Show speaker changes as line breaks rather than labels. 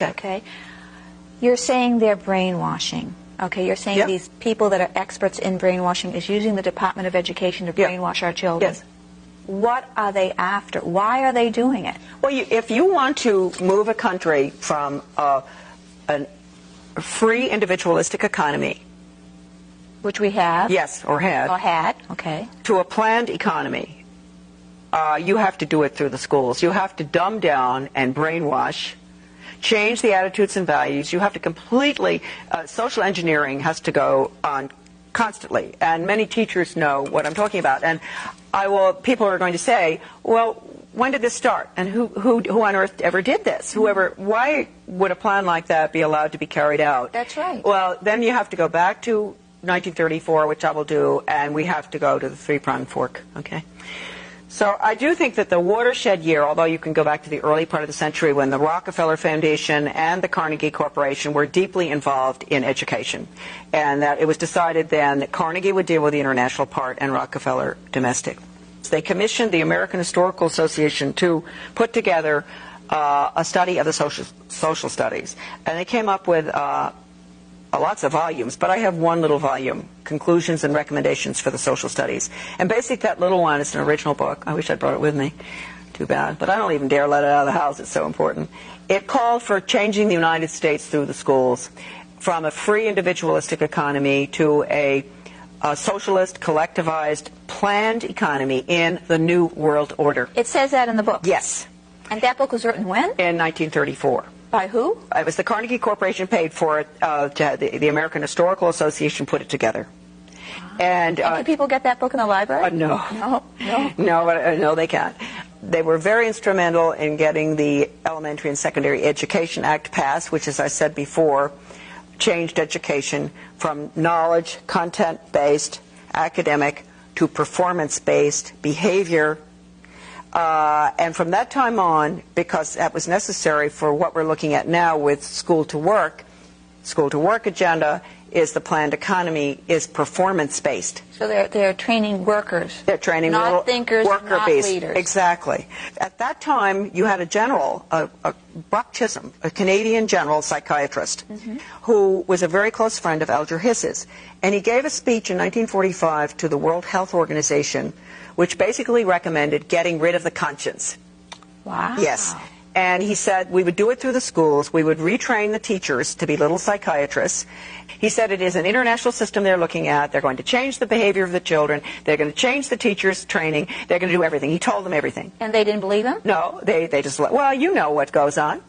Okay. You're saying they're brainwashing. Okay, you're saying these people that are experts in brainwashing is using the Department of Education to brainwash our children.
Yes.
What are they after? Why are they doing it?
Well, if you want to move a country from a free individualistic economy,
which we have.
Yes, or had.
Or had, okay.
To a planned economy, you have to do it through the schools. You have to dumb down and brainwash, change the attitudes and values. You have to completely, social engineering has to go on constantly. And many teachers know what I'm talking about. And people are going to say, well, when did this start? And who on earth ever did this? Why would a plan like that be allowed to be carried out?
That's right.
Well, then you have to go back to 1934, which I will do, and we have to go to the three-pronged fork, okay? So I do think that the watershed year, although you can go back to the early part of the century when the Rockefeller Foundation and the Carnegie Corporation were deeply involved in education, and that it was decided then that Carnegie would deal with the international part and Rockefeller domestic. They commissioned the American Historical Association to put together a study of the social studies, and they came up with lots of volumes, but I have one little volume, Conclusions and Recommendations for the Social Studies. And basically that little one is an original book. I wish I'd brought it with me. Too bad. But I don't even dare let it out of the house. It's so important. It called for changing the United States through the schools from a free individualistic economy to a socialist, collectivized, planned economy in the New World Order.
It says that in the book?
Yes.
And that book was written when?
In 1934.
By who?
It was the Carnegie Corporation paid for it. The American Historical Association put it together. And
can people get that book in the library?
No.
No?
No, they can't. They were very instrumental in getting the Elementary and Secondary Education Act passed, which, as I said before, changed education from knowledge, content-based, academic, to performance-based behavior. And from that time on, because that was necessary for what we're looking at now with school to work agenda is the planned economy is performance-based.
So they're training workers.
They're training
not thinkers, not leaders.
Exactly. At that time, you had a general, Buck Chisholm, a Canadian general psychiatrist, who was a very close friend of Alger Hiss's. And he gave a speech in 1945 to the World Health Organization, which basically recommended getting rid of the conscience.
Wow.
Yes. And he said we would do it through the schools. We would retrain the teachers to be little psychiatrists. He said it is an international system they're looking at. They're going to change the behavior of the children. They're going to change the teachers' training. They're going to do everything. He told them everything.
And they didn't believe him?
No. They just, well, you know what goes on.